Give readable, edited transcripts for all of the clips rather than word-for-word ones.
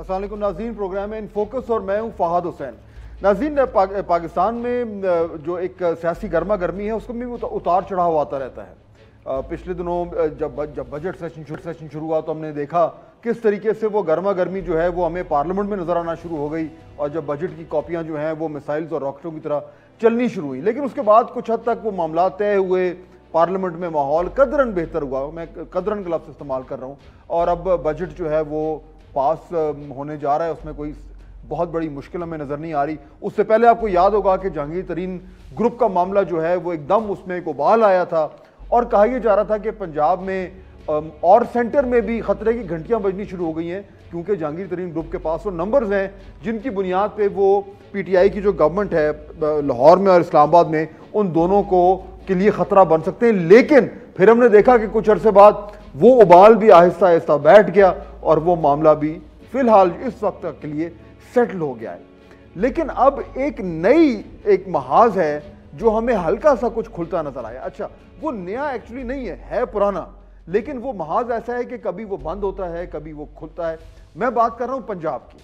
अस्सलाम वालेकुम नाज़रीन, प्रोग्राम है इन फोकस और मैं हूं फहाद हुसैन। नाज़रीन, पाकिस्तान में जो एक सियासी गर्मा गर्मी है उसको भी उतार चढ़ाव आता रहता है। पिछले दिनों जब बजट सेशन शुरू हुआ तो हमने देखा किस तरीके से वो गर्मा गर्मी जो है वो हमें पार्लियामेंट में नजर आना शुरू हो गई, और जब बजट की कॉपियां जो हैं वो मिसाइल्स और रॉकेटों की तरह चलनी शुरू हुई। लेकिन उसके बाद कुछ हद तक वो मामला तय हुए, पार्लियामेंट में माहौल कदरन बेहतर हुआ, मैं कदरन का लफ्ज़ इस्तेमाल कर रहा हूँ, और अब बजट जो है वो पास होने जा रहा है। उसमें कोई बहुत बड़ी मुश्किल हमें नज़र नहीं आ रही। उससे पहले आपको याद होगा कि जहांगीर तरीन ग्रुप का मामला जो है वो एकदम उसमें एक उबाल आया था, और कहा यह जा रहा था कि पंजाब में और सेंटर में भी खतरे की घंटियां बजनी शुरू हो गई हैं, क्योंकि जहांगीर तरीन ग्रुप के पास वो नंबर्स हैं जिनकी बुनियाद पे वो पीटीआई की जो गवर्नमेंट है लाहौर में और इस्लामाबाद में, उन दोनों को के लिए खतरा बन सकते हैं। लेकिन फिर हमने देखा कि कुछ अरसे बाद वो उबाल भी आहिस्ता आहिस्ता बैठ गया और वो मामला भी फिलहाल इस वक्त तक के लिए सेटल हो गया है। लेकिन अब एक महाज है जो हमें हल्का सा कुछ खुलता नजर आया। अच्छा, वो नया एक्चुअली नहीं है पुराना, लेकिन वो महाज ऐसा है कि कभी वो बंद होता है, कभी वो खुलता है। मैं बात कर रहा हूं पंजाब की।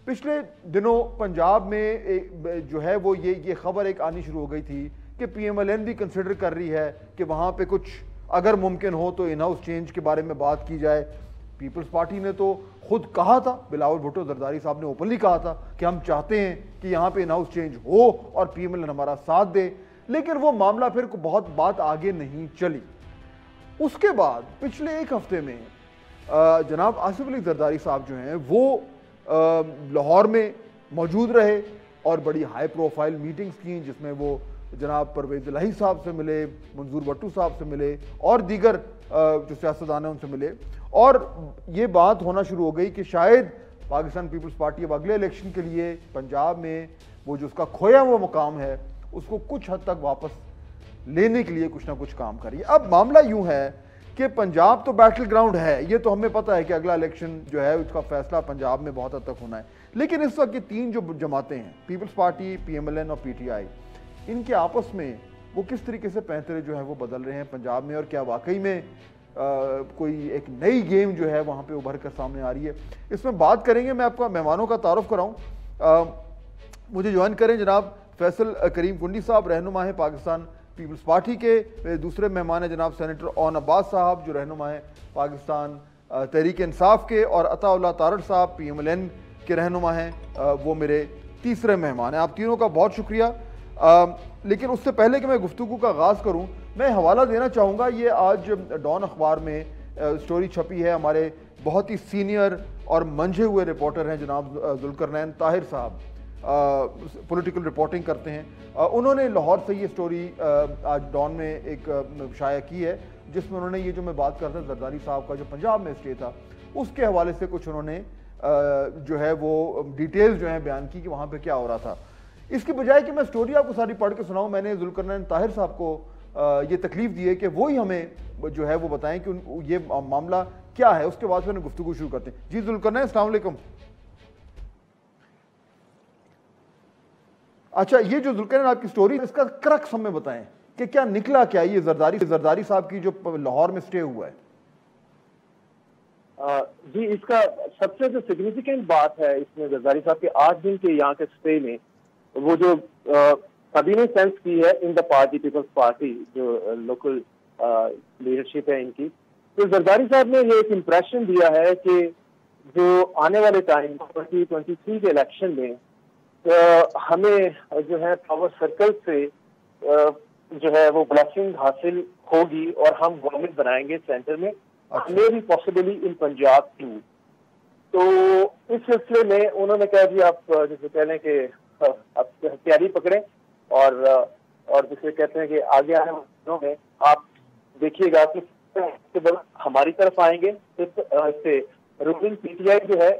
पिछले दिनों पंजाब में जो है वो ये खबर एक आनी शुरू हो गई थी कि पीएमएलएन भी कंसिडर कर रही है कि वहां पे कुछ अगर मुमकिन हो तो इन हाउस चेंज के बारे में बात की जाए। पीपल्स पार्टी ने तो खुद कहा था, बिलावल भुट्टो जरदारी साहब ने ओपनली कहा था कि हम चाहते हैं कि यहाँ पे इन हाउस चेंज हो और पीएमएलएन हमारा साथ दे। लेकिन वो मामला फिर बहुत बात आगे नहीं चली। उसके बाद पिछले एक हफ्ते में जनाब आसिफ अली जरदारी साहब जो हैं वो लाहौर में मौजूद रहे और बड़ी हाई प्रोफाइल मीटिंग्स की, जिसमें वो जनाब परवेज इलाही साहब से मिले, मंजूर भट्टू साहब से मिले और दीगर जो सियासतदान हैं उनसे मिले। और ये बात होना शुरू हो गई कि शायद पाकिस्तान पीपल्स पार्टी अब अगले इलेक्शन के लिए पंजाब में वो जो उसका खोया हुआ मुकाम है उसको कुछ हद तक वापस लेने के लिए कुछ ना कुछ काम करिए। अब मामला यूं है कि पंजाब तो बैटल ग्राउंड है, ये तो हमें पता है कि अगला इलेक्शन जो है उसका फैसला पंजाब में बहुत हद तक होना है। लेकिन इस वक्त ये तीन जो जमातें हैं, पीपल्स पार्टी, पीएमएलएन और पीटीआई, इनके आपस में वो किस तरीके से पैंतरे जो है वो बदल रहे हैं पंजाब में, और क्या वाकई में कोई एक नई गेम जो है वहाँ पे उभर कर सामने आ रही है, इसमें बात करेंगे। मैं आपका मेहमानों का तारुफ कराऊँ, मुझे ज्वाइन करें जनाब फैसल करीम कुंडी साहब, रहनुमा है पाकिस्तान पीपल्स पार्टी के। दूसरे मेहमान हैं जनाब सेनेटर ओन अब्बास साहब जो रहनुमा है पाकिस्तान तहरीक इंसाफ के, और अताउल्लाह तारड़ साहब पीएमएलएन के रहनुमा हैं, वो मेरे तीसरे मेहमान हैं। आप तीनों का बहुत शुक्रिया। लेकिन उससे पहले कि मैं गुफ्तगू का आगाज़ करूं, मैं हवाला देना चाहूँगा। ये आज डॉन अखबार में स्टोरी छपी है, हमारे बहुत ही सीनियर और मंझे हुए रिपोर्टर हैं जनाब जुल्करनैन ताहिर साहब, पॉलिटिकल रिपोर्टिंग करते हैं। उन्होंने लाहौर से ये स्टोरी आज डॉन में एक शाया की है, जिसमें उन्होंने ये जो मैं बात कर रहा था जरदारी साहब का जो पंजाब में स्टे था उसके हवाले से कुछ उन्होंने जो है वो डिटेल्स जो है बयान की कि वहाँ पर क्या हो रहा था। इसकी बजाय कि मैं स्टोरी आपको सारी पढ़ के सुनाऊं, मैंने जुल्करनैन ताहिर साहब को ये तकलीफ दी है कि वो ही हमें जो है वो बताएं कि ये मामला क्या है। उसके बाद फिर गुफ्तगू शुरू करते हैं। जी जुल्करनैन, अस्सलाम वालेकुम। अच्छा, ये जो जुल्करनैन आपकी स्टोरी, इसका क्रक्स हमें बताएं कि क्या निकला, क्या ये जरदारी साहब की जो लाहौर में स्टे हुआ है। जी, इसका सबसे जो सिग्निफिकेंट बात है इसमें जरदारी साहब के 8 दिन के यहाँ के स्टे में, वो जो कभी ने सेंस की है in the party, Peoples Party जो लोकल लीडरशिप है इनकी, तो जरदारी साहब ने ये एक इम्प्रेशन दिया है कि जो आने वाले टाइम 2023 के इलेक्शन में हमें जो है पावर सर्कल से जो है वो ब्लेसिंग हासिल होगी और हम गवर्नमेंट बनाएंगे सेंटर में, maybe possibly in Punjab too. तो इस सिलसिले में उन्होंने कहा जी आप जैसे कह लें कि आप तैयारी पकड़ें और जिसे कहते हैं कि आगे आने वाले दिनों में आप देखिएगा कि हमारी तरफ आएंगे। इससे रूलिंग पीटीआई जो है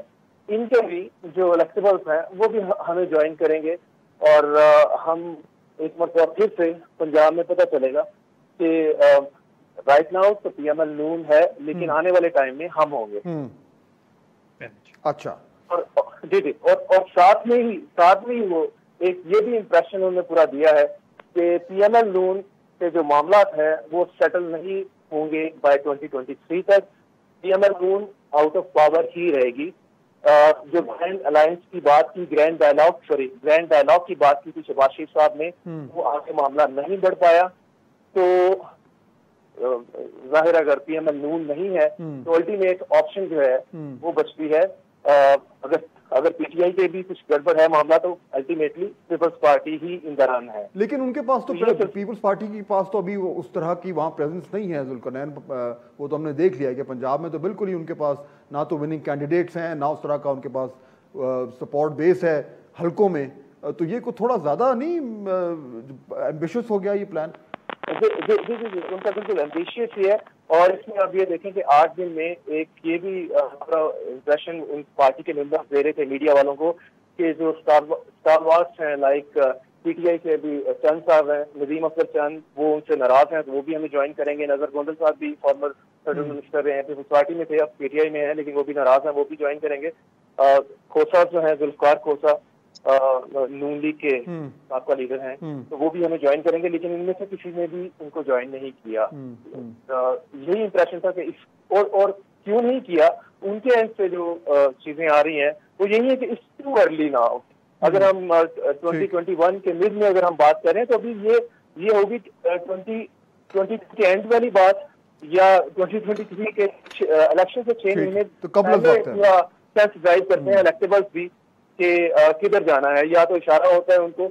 इनके भी जो इलेक्टेबल्स हैं वो भी हमें ज्वाइन करेंगे, और हम एक मरतबा फिर से पंजाब में पता चलेगा कि राइट नाउ तो पीएमएल नून है, लेकिन आने वाले टाइम में हम होंगे। अच्छा, और जी और साथ में ही वो एक ये भी इम्प्रेशन उन्होंने पूरा दिया है कि पीएमएल नून के जो मामला है वो सेटल नहीं होंगे बाय 2023 तक। PML Noon out of power ही रहेगी जो ग्रैंड अलायंस की बात की, ग्रैंड डायलॉग की बात की थी शहबाज शरीफ साहब ने, वो आगे मामला नहीं बढ़ पाया। तो जाहिर अगर पीएमएल नून नहीं है तो अल्टीमेट ऑप्शन जो है वो बचती है, अगर पीटीआई के भी कुछ गड़बड़ है मामला तो अल्टीमेटली पीपल्स पार्टी ही इन दौरान है। लेकिन उनके पास तो पीपल्स पार्टी के पास तो अभी उस तरह की वहाँ प्रेजेंस नहीं है जुल्करनैन, वो तो हमने देख लिया है कि पंजाब में तो बिल्कुल ही उनके पास ना तो विनिंग कैंडिडेट्स हैं, ना उस तरह का उनके पास सपोर्ट बेस है हल्कों में। तो ये को थोड़ा ज्यादा नहीं एम्बिशियस हो गया ये प्लान? उनका बिल्कुल एम्बिशियस ही है। और इसमें आप ये देखें कि 8 दिन में एक ये भी इंप्रेशन उन पार्टी के मेंबर्स दे रहे थे मीडिया वालों को कि जो स्टारवार्स हैं लाइक पीटीआई के भी चंद साहब हैं, नदीम अफजल चंद, वो उनसे नाराज हैं तो वो भी हमें ज्वाइन करेंगे। नजर गोंडल साहब भी फॉर्मर फेडरल मिनिस्टर रहे हैं, पीपल्स पार्टी में थे, अब पीटीआई में है, लेकिन वो भी नाराज हैं, वो भी ज्वाइन करेंगे। खोसा जो है जुल्फकार खोसा नून लीग के साबका लीडर हैं, तो वो भी हमें ज्वाइन करेंगे, लेकिन इनमें से किसी ने भी उनको ज्वाइन नहीं किया। यही इंप्रेशन था कि और क्यों नहीं किया, उनके एंड से जो चीजें आ रही हैं वो यही है कि इट्स टू अर्ली नाउ। अगर हम 2021 के मिड में अगर हम बात करें तो अभी ये होगी 2020 के एंड वाली बात या 2023 के इलेक्शन से 6 महीने तो कब लग सकता है? सेंस ड्राइव करते हैं इलेक्टेबल्स भी कि किधर जाना है, या तो इशारा होता है उनको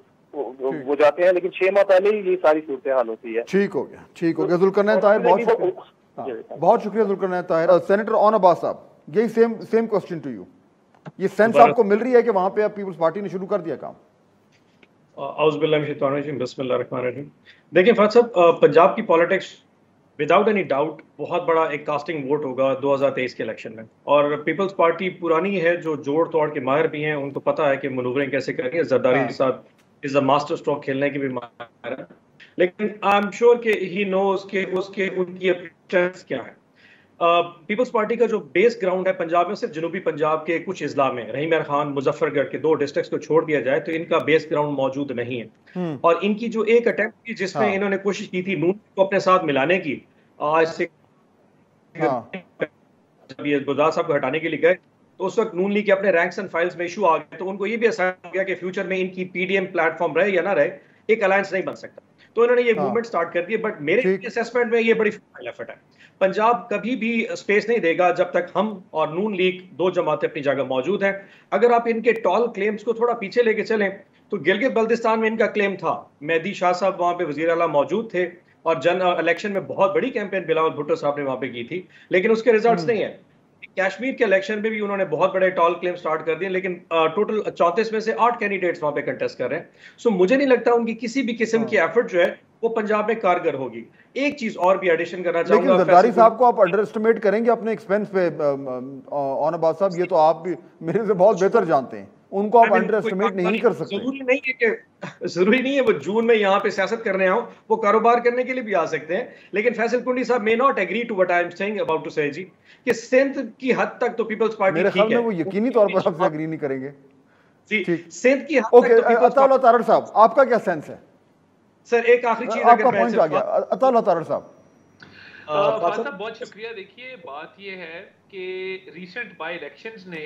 वो जाते हैं, लेकिन 6 माह पहले ही ये सारी सूरत हाल होती है। ठीक हो गया जुल्करनैन ताहिर, बहुत शुक्रिया जुल्करनैन ताहिर। सेनेटर ओन अब्बास साहब, यही सेम क्वेश्चन टू यू, ये सेंस आपको मिल रही है कि वहां पे अब पीपल्स पार्टी ने शुरू कर दिया काम? देखिए फहद साहब, पंजाब की पॉलिटिक्स विदाउट एनी डाउट बहुत बड़ा एक कास्टिंग वोट होगा 2023 के इलेक्शन में, और पीपल्स पार्टी पुरानी है, जो जोड़ तोड़ के माहिर भी हैं, उनको पता है कि मनूवरिंग कैसे करनी है। जरदारी साहब इज अ मास्टर स्ट्रोक खेलने की भी माहिर है, लेकिन आई एम श्योर कि ही नोज के उसके उनकी स्ट्रेंथ्स क्या है। पीपल्स पार्टी का जो बेस ग्राउंड है पंजाब में, सिर्फ जनूबी पंजाब के कुछ इजला में, रहीम खान मुजफ्फरगढ़ के 2 डिस्ट्रिक्ट्स को छोड़ दिया जाए तो इनका बेस ग्राउंड मौजूद नहीं है। और इनकी जो एक अटेम्प्ट थी जिसमें इन्होंने कोशिश की थी नून को अपने साथ मिलाने की, आज से जब ये गुलजार साहब को हटाने के लिए गए तो उस वक्त नून लीग के अपने रैंक्स एंड फाइल्स में इशू आ गए, तो उनको ये भी असाइन हो गया कि फ्यूचर में इनकी पीडीएम प्लेटफॉर्म रहे या ना रहे, एक अलायंस नहीं बन सकता। तो इन्होंने ये मूवमेंट स्टार्ट कर दी, बट मेरे असेसमेंट में ये बड़ी फेल एफर्ट है। पंजाब कभी भी स्पेस नहीं देगा जब तक हम और नून लीग 2 जमातें अपनी जगह मौजूद हैं। अगर आप इनके टॉल क्लेम्स को थोड़ा पीछे लेके चलें तो गिलगित बल्तिस्तान में इनका क्लेम था, मेहदी शाह साहब वहां पे वजीर आला मौजूद थे और इलेक्शन में बहुत बड़ी कैंपेन बिलावल भुट्टो साहब ने वहां पे की थी, लेकिन उसके रिजल्ट्स नहीं है। कश्मीर के इलेक्शन में भी उन्होंने बहुत बड़े टॉल क्लेम स्टार्ट कर दिए, लेकिन टोटल 34 में से 8 कैंडिडेट्स वहां पे कंटेस्ट कर रहे हैं। सो मुझे नहीं लगता उनकी किसी भी किस्म की एफर्ट जो है वो पंजाब में कारगर होगी। एक चीज और भी एडिशन करना चाहूंगा, लेकिन जरदारी साहब को आप अंडर एस्टिमेट करेंगे अपने एक्सपेंस पे? ओन अब्बास साहब, ये तो आप भी मेरे से बहुत बेहतर जानते हैं, उनको आप अंडर एस्टिमेट नहीं कर सकते। जरूरी नहीं है वो जून में यहाँ पे सियासत करने आओ, वो कारोबार करने के लिए भी आ सकते हैं। लेकिन फैसल कुंडी साहब may not agree to what I am saying about to say जी, कि सिंध की हद तक तो पीपल्स पार्टी मेरे ख्याल में वो यकीनी तौर पर आपसे एग्री नहीं करेंगे जी, सिंध की हद तक तो अताउल्लाह तारड़ साहब, आपका क्या सेंस है? सर एक आखिरी चीज आपका पॉइंट आ गया अताउल्लाह तारड़ साहब। बहुत शुक्रिया। देखिए बात ये है कि रीसेंट बाय इलेक्शंस ने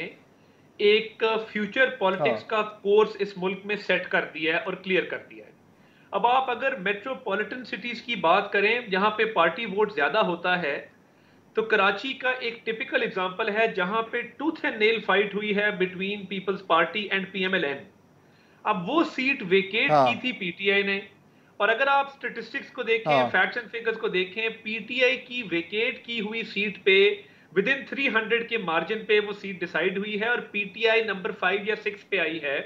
एक फ्यूचर पॉलिटिक्स का कोर्स इस मुल्क में सेट कर दिया है और क्लियर कर दिया है। अब आप अगर मेट्रोपॉलिटन सिटीज की बात करें जहां पे पार्टी वोट ज्यादा होता है, तो कराची का एक टिपिकल एग्जांपल है जहां पे टूथ एंड नेल फाइट हुई है between Peoples Party and PMLN. अब वो सीट वेकेट की थी पीटीआई ने, और अगर आप स्टेटिस्टिक्स को देखें, फैक्ट्स एंड फिगर्स को देखें, पीटीआई की वेकेट की हुई सीट पे विदिन 300 के मार्जिन पे वो सीट डिसाइड हुई है और पीटीआई नंबर 5 या 6 पे आई है,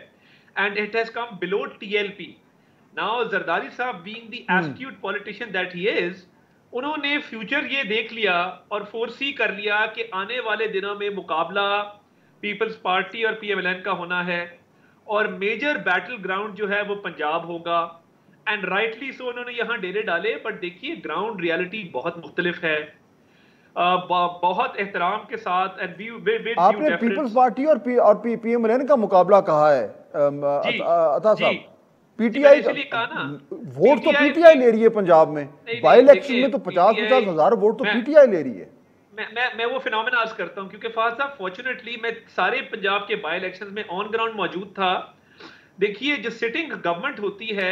and it has come below TLP. Now Zardari sahab being the astute politician that he is, उन्होंने फ्यूचर ये देख लिया और फोरसी कर लिया कि आने वाले दिनों में मुकाबला पीपल्स पार्टी और पीएमएलएन का होना है और मेजर बैटल ग्राउंड जो है वो पंजाब होगा, एंड राइटली सो उन्होंने यहाँ डेरे डाले। बट देखिए ग्राउंड रियलिटी बहुत मुख्तलिफ है। बहुत एहतराम के साथ आपने पीपल्स पार्टी और पीएमएलएन का मुकाबला कहा है अता साहब, पीटीआई वोट तो पीटीआई ले रही है पंजाब में, बाई इलेक्शन में तो 50-50 हजार वोट तो पीटीआई ले रही है। मैं वो फिनोमेना आज करता हूं, क्योंकि फहद साहब फॉर्चुनेटली मैं सारे पंजाब के बाई इलेक्शंस में ऑन ग्राउंड मौजूद था। देखिए, जो सिटिंग गवर्नमेंट होती है,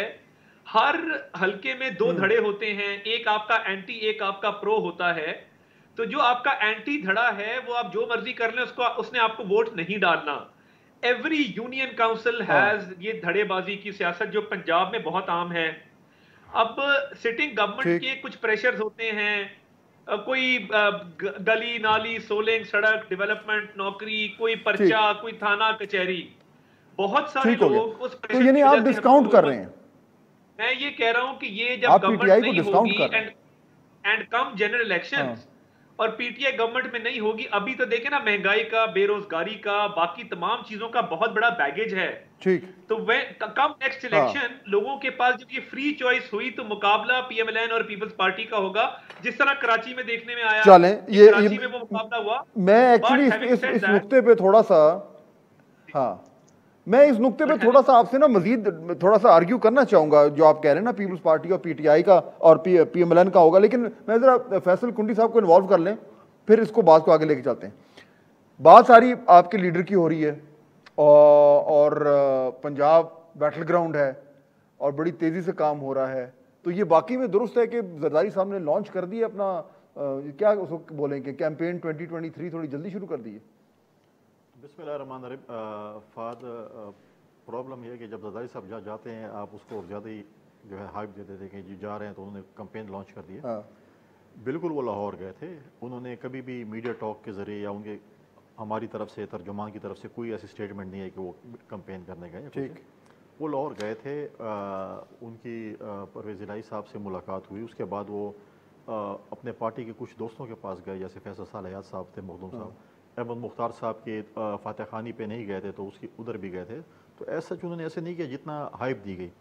हर हलके में दो धड़े होते हैं, एक आपका एंटी, एक आपका प्रो होता है। तो जो आपका एंटी धड़ा है वो आप जो मर्जी कर लें, उसने आपको वोट नहीं डालना। एवरी यूनियन काउंसिल हैज ये धड़ेबाजी की सियासत जो पंजाब में बहुत आम है। अब सिटिंग गवर्नमेंट के कुछ प्रेशर्स होते हैं, कोई गली नाली सोलिंग सड़क डेवलपमेंट नौकरी, कोई पर्चा, कोई थाना कचहरी, बहुत सारे लोग उस तो यानी आप डिस्काउंट कर रहे हैं। मैं ये कह रहा हूं कि ये जब गवर्नमेंट नहीं होगी एंड कम जनरल इलेक्शंस और पीटीआई गवर्नमेंट में नहीं होगी, अभी तो देखें ना, महंगाई का, बेरोजगारी का, बाकी तमाम चीजों का बहुत बड़ा बैगेज है। ठीक, तो कम नेक्स्ट इलेक्शन लोगों के पास जब ये फ्री चॉइस हुई तो मुकाबला पीएमएलएन और पीपल्स पार्टी का होगा, जिस तरह कराची में देखने में आया। चलें, ये कराची में वो मुकाबला हुआ। मैं एक्चुअली इस नुक्ते पे थोड़ा सा, मैं इस नुक्ते पे थोड़ा सा आपसे ना मजीद थोड़ा सा आर्ग्यू करना चाहूंगा। जो आप कह रहे हैं ना पीपल्स पार्टी और पीटीआई का और पीएमएलएन का होगा, लेकिन मैं जरा फैसल कुंडी साहब को इन्वॉल्व कर लें, फिर इसको बात को आगे लेके चलते हैं। बात सारी आपके लीडर की हो रही है और पंजाब बैटल ग्राउंड है और बड़ी तेजी से काम हो रहा है। तो ये बाकी में दुरुस्त है कि जरदारी साहब ने लॉन्च कर दिया अपना क्या उसको बोलेंगे कैंपेन 2023 थोड़ी जल्दी शुरू कर दी है? बिस्मिल्लाहिर्रहमानिर्रहीम। फाद प्रॉब्लम यह है कि जब जरदारी साहब जहाँ जाते हैं आप उसको और ज़्यादा ही जो है हाइप देते थे कि जी जा रहे हैं, तो उन्होंने कैंपेन लॉन्च कर दिया। बिल्कुल वो लाहौर गए थे, उन्होंने कभी भी मीडिया टॉक के ज़रिए या उनके हमारी तरफ से तर्जुमान की तरफ से कोई ऐसी स्टेटमेंट नहीं है कि वो कैंपेन करने गए। ठीक, वो लाहौर गए थे, उनकी परवेज़ इलाही साहब से मुलाकात हुई। उसके बाद वो अपने पार्टी के कुछ दोस्तों के पास गए, जैसे फैसल सालयात साहब थे, मखदूम साहब, अहमद मुख्तार साहब के फातह खानी पे नहीं गए थे तो उसकी उधर भी गए थे। तो ऐसा उन्होंने ऐसे नहीं किया जितना हाइप दी गई।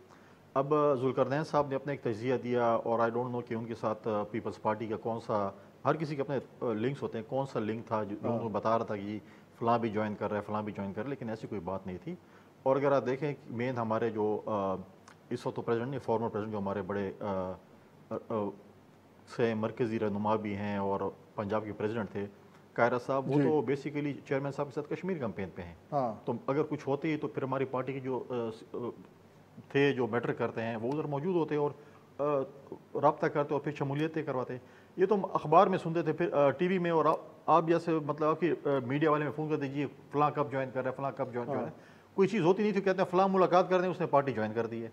अब जुल्करनैन साहब ने अपना एक तजिया दिया और आई डोंट नो कि उनके साथ पीपल्स पार्टी का कौन सा, हर किसी के अपने लिंक्स होते हैं, कौन सा लिंक था जो उनको बता रहा था कि फ़लाँ भी ज्वाइन कर रहा है, फ़लाँ भी ज्वाइन कर रहा है, लेकिन ऐसी कोई बात नहीं थी। और अगर आप देखें मेन हमारे जो इस वक्त तो प्रेसिडेंट नहीं, फॉर्मर प्रेसिडेंट जो हमारे बड़े से मरकज़ी रहनुमा भी हैं और पंजाब के प्रेसिडेंट थे कायरा साहब, वो तो बेसिकली चेयरमैन साहब के साथ कश्मीर कैंपेन पे हैं। तो अगर कुछ होते ही तो फिर हमारी पार्टी के जो थे जो मैटर करते हैं वो उधर मौजूद होते और रब्ता करते और फिर शमूलियतें करवाते। ये तो अखबार में सुनते थे, फिर टीवी में, और आप जैसे मतलब आपकी मीडिया वाले में फ़ोन कर दीजिए फ़लाँ कब ज्वाइन कर रहे हैं, फ़लाँ कब ज्वाइन कर रहे हैं। कोई चीज़ होती नहीं थी, कहते हैं फ़लाँ मुलाकात कर रहे हैं, उसने पार्टी ज्वाइन कर दी है।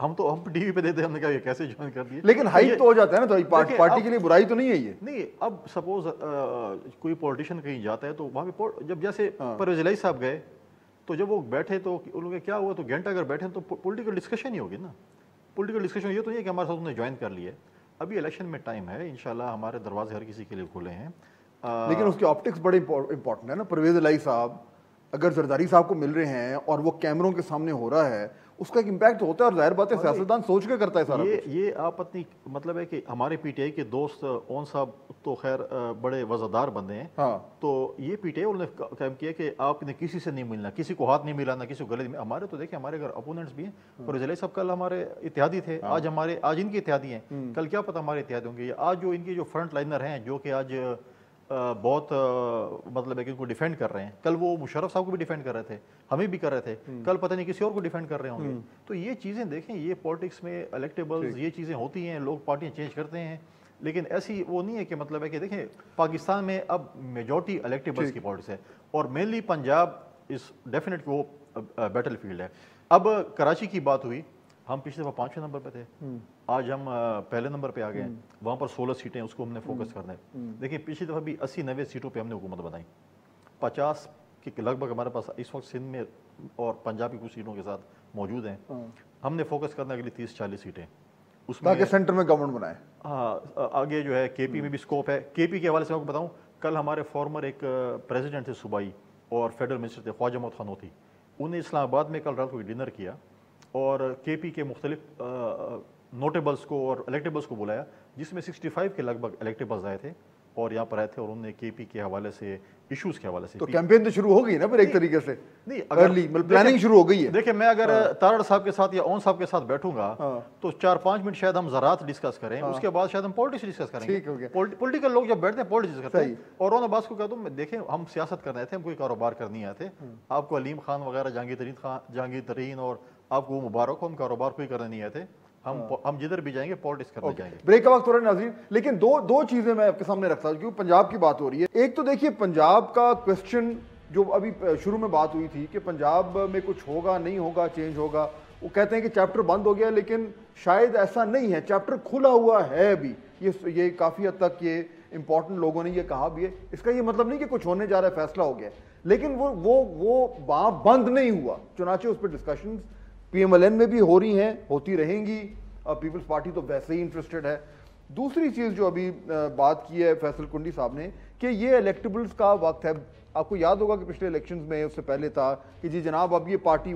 हम टीवी पे देते हैं, हमने कहा ये कैसे ज्वाइन कर दिए। लेकिन हाइप तो हो जाता है ना, तो पार्टी के लिए बुराई तो नहीं है ये। नहीं, अब सपोज कोई पॉलिटिशियन कहीं जाता है तो वहाँ पे जब जैसे परवेज़ इलाही साहब गए तो जब वो बैठे तो उन्होंने क्या हुआ, तो घंटा अगर बैठे तो पॉलिटिकल डिस्कशन ही होगी ना। पॉलिटिकल डिस्कशन ये तो नहीं है कि हमारे साथ उन्होंने ज्वाइन कर लिया है। अभी इलेक्शन में टाइम है, इंशाल्लाह हमारे दरवाजे हर किसी के लिए खुले हैं। लेकिन उसके ऑप्टिक्स बड़े इंपॉर्टेंट है ना। परवेज़ इलाही साहब अगर जरदारी साहब को मिल रहे हैं और वो कैमरों के सामने हो रहा है, उसका एक इम्पैक्ट होता है और जाहिर बात है सियासतदान सोच के करता है सारा। ये आप अपनी मतलब है कि हमारे पीटीआई के दोस्त ओन साहब तो खैर बड़े वज़ादार बंदे हैं। तो ये पीटीआई उन्होंने काम किया कि आपने किसी से नहीं मिलना, किसी को हाथ नहीं मिलाना, किसी को गले नहीं। हमारे तो देखिए हमारे अगर अपोनेंट्स भी हैं, परवेज़ इलाही साहब कल हमारे इत्तेहादी थे, आज इनके इत्तेहादी हैं, कल क्या पता हमारे इत्तेहादी होंगे। आज जो इनके जो फ्रंट लाइनर हैं जो कि आज बहुत मतलब है कि उनको डिफेंड कर रहे हैं, कल वो मुशर्रफ साहब को भी डिफेंड कर रहे थे, हमें भी कर रहे थे, कल पता नहीं किसी और को डिफेंड कर रहे होंगे। तो ये चीज़ें देखें, ये पॉलिटिक्स में इलेक्टेबल्स ये चीज़ें होती हैं, लोग पार्टियाँ चेंज करते हैं, लेकिन ऐसी वो नहीं है कि मतलब है कि देखें पाकिस्तान में अब मेजॉरिटी इलेक्टेबल्स की पॉलिटिक्स है और मेनली पंजाब इस डेफिनेट वो बैटल फील्ड है। अब कराची की बात हुई, हम पिछले दफ़ा 5वें नंबर पे थे, आज हम पहले नंबर पे आ गए हैं। वहाँ पर 16 सीटें, उसको हमने फोकस करना है। देखिए पिछली दफ़ा भी 80-90 सीटों पे हमने हुकूमत बनाई, 50 के लगभग हमारे पास इस वक्त सिंध में और पंजाब की कुछ सीटों के साथ मौजूद हैं। हमने फोकस करना अगली 30-40 सीटें, उसमें सेंटर में गवर्नमेंट बनाए। हाँ, आगे जो है केपी में भी स्कोप है। केपी के हवाले से आपको बताऊँ, कल हमारे फॉर्मर एक प्रेसिडेंट थे सूबाई और फेडरल मिनिस्टर थे ख्वाजा मोहम्मद खानोती, उन्हें इस्लामाबाद में कल रात को डिनर किया और केपी के मुख्तलिफ नोटेबल्स को और इलेक्टेबल्स को बुलाया, जिसमें 65 के लगभग इलेक्टेबल्स आए थे और यहाँ पर आए थे और उन्होंने केपी के हवाले से, इश्यूज के हवाले से, तो कैंपेन तो शुरू हो गई ना फिर एक तरीके से, नहीं अर्ली मतलब प्लानिंग शुरू हो गई है। देखिए मैं अगर तारड़ साहब के साथ या ओन साहब के साथ बैठूंगा तो 4-5 मिनट शायद हम ज़रात डिस्कस करें, उसके बाद शायद हम पॉलिटिक्स डिस्कस करेंगे। पॉलिटिकल लोग जब बैठते हैं पॉलिटिक्स करते हैं। और ओन अब्बास को कह दूं, देखें हम सियासत करने आए थे, हम कोई कारोबार करनी आए थे। आपको अलीम खान वगैरह, जहांगीर तरीन और आपको मुबारक हो, हम कारोबार कोई करने नहीं आए थे। हम जिधर भी जाएंगे पॉलिटिक्स करने जाएंगे। ब्रेक का वक्त हो रहा है नाज़रीन, लेकिन दो चीजें मैं आपके सामने रखता हूं क्योंकि पंजाब की बात हो रही है। एक तो देखिए पंजाब का क्वेश्चन जो अभी शुरू में बात हुई थी कि पंजाब में कुछ होगा नहीं होगा, चेंज होगा, वो कहते हैं कि चैप्टर बंद हो गया, लेकिन शायद ऐसा नहीं है, चैप्टर खुला हुआ है अभी। ये काफी हद तक ये इंपॉर्टेंट लोगों ने ये कहा भी है। इसका ये मतलब नहीं कि कुछ होने जा रहा है, फैसला हो गया, लेकिन वो बात बंद नहीं हुआ। चुनाचे उस पर डिस्कशंस PMLN में भी हो रही हैं, होती रहेंगी। पीपल्स पार्टी तो वैसे ही इंटरेस्टेड है। दूसरी चीज जो अभी बात की है फैसल कुंडी साहब ने कि ये इलेक्टेबल्स का वक्त है। आपको याद होगा कि पिछले इलेक्शंस में उससे पहले था कि जी जनाब अब ये पार्टी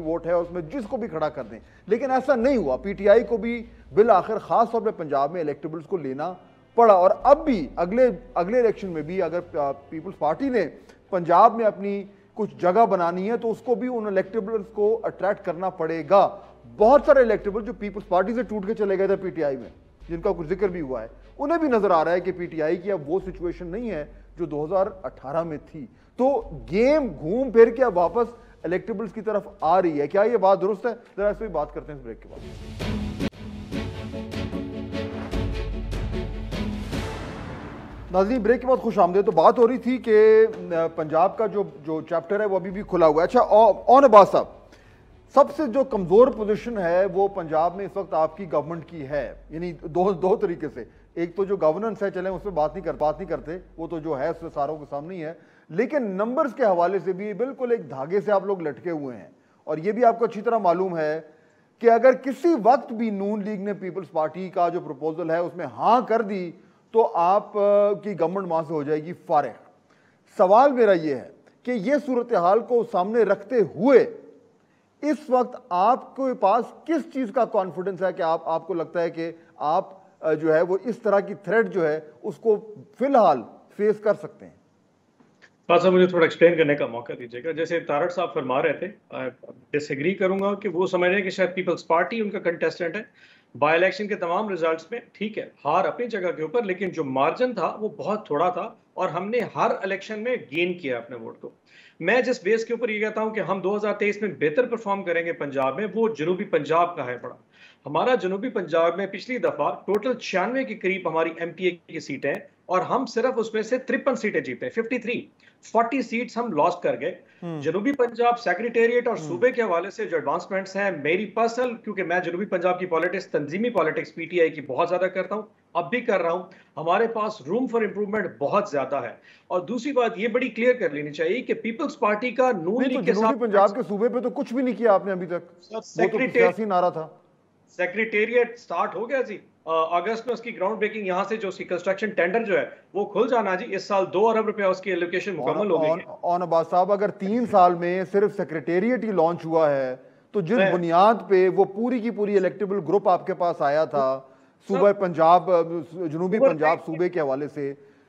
वोट है और उसमें जिसको भी खड़ा कर दें, लेकिन ऐसा नहीं हुआ। PTI को भी बिल आखिर खास तौर पर पंजाब में इलेक्टेबल्स को लेना पड़ा। और अब भी अगले इलेक्शन में भी अगर पीपल्स पार्टी ने पंजाब में अपनी कुछ जगह बनानी है तो उसको भी उन इलेक्टेबल्स को अट्रैक्ट करना पड़ेगा। बहुत सारे इलेक्टेबल जो पीपल्स पार्टी से टूट के चले गए थे PTI में, जिनका कुछ जिक्र भी हुआ है, उन्हें भी नजर आ रहा है कि PTI की अब वो सिचुएशन नहीं है जो 2018 में थी। तो गेम घूम फिर के अब वापस इलेक्टेबल्स की तरफ आ रही है। क्या ये बात दुरुस्त है? जरा इस पर बात करते हैं इस ब्रेक के बाद। नाज़रीन ब्रेक के बाद खुश आमदीद। तो बात हो रही थी कि पंजाब का जो चैप्टर है वो अभी भी खुला हुआ है। अच्छा ऑन अब्बास साहब, सबसे जो कमजोर पोजीशन है वो पंजाब में इस वक्त आपकी गवर्नमेंट की है, यानी दो तरीके से। एक तो जो गवर्नेंस है, चलें उस पर बात नहीं करते, वो तो जो है सारों के सामने ही है, लेकिन नंबर्स के हवाले से भी बिल्कुल एक धागे से आप लोग लटके हुए हैं। और ये भी आपको अच्छी तरह मालूम है कि अगर किसी वक्त भी नून लीग ने पीपल्स पार्टी का जो प्रपोजल है उसमें हाँ कर दी तो आप की गवर्नमेंट वहां से हो जाएगी फारिग। सवाल मेरा यह है कि यह सूरत हाल को सामने रखते हुए इस वक्त आपके पास किस चीज का कॉन्फिडेंस है कि आपको लगता है कि आप जो है वो इस तरह की थ्रेट जो है उसको फिलहाल फेस कर सकते हैं? साहब मुझे थोड़ा एक्सप्लेन करने का मौका दीजिएगा। जैसे तारड़ साहब फरमा रहे थे, डिसएग्री करूंगा कि वो समझ रहे हैं कि शायद पीपल्स पार्टी उनका कंटेस्टेंट है। बाय इलेक्शन के तमाम रिजल्ट्स में ठीक है, हार अपनी जगह के ऊपर, लेकिन जो मार्जिन था वो बहुत थोड़ा था और हमने हर इलेक्शन में गेन किया अपने वोट को। मैं जिस बेस के ऊपर ये कहता हूं कि हम 2023 में बेहतर परफॉर्म करेंगे पंजाब में, वो जनूबी पंजाब का है बड़ा। हमारा जनूबी पंजाब में पिछली दफा टोटल 96 के करीब हमारी MPA की सीटें हैं और हम सिर्फ उसमें से 53 सीटें जीते, 40 सीट्स हम लॉस कर गए। जनूबी पंजाब सेक्रेटेरिएट और सूबे के हवाले से जो एडवांसमेंट्स हैं, मेरी पर्सनल, क्योंकि मैं जनूबी पंजाब की पॉलिटिक्स, तंजीमी पॉलिटिक्स PTI की बहुत ज्यादा करता हूं, अब भी कर रहा हूं, हमारे पास रूम फॉर इंप्रूवमेंट बहुत ज्यादा है। और दूसरी बात ये बड़ी क्लियर कर लेनी चाहिए कि पीपल्स पार्टी का नून लीग के साथ पंजाब के सूबे पे तो कुछ भी नहीं किया आपने अभी तक, वो तो सियासी नारा था। सेक्रेटेरिएट स्टार्ट हो गया जी, अगस्त में उसकी ग्राउंड ब्रेकिंग, यहाँ से जो उसकी कंस्ट्रक्शन टेंडर जो है वो खुल जाना जी। इस साल 2 अरब रुपया उसकी एलोकेशन मुकम्मल हो गई। ऑन अब्बास साहब, अगर 3 साल में सिर्फ सेक्रेटेरिएट ही लॉन्च हुआ है तो जिस बुनियाद पे वो पूरी की पूरी इलेक्टेबल ग्रुप आपके पास आया था सूबा पंजाब, जनूबी पंजाब सूबे के हवाले से,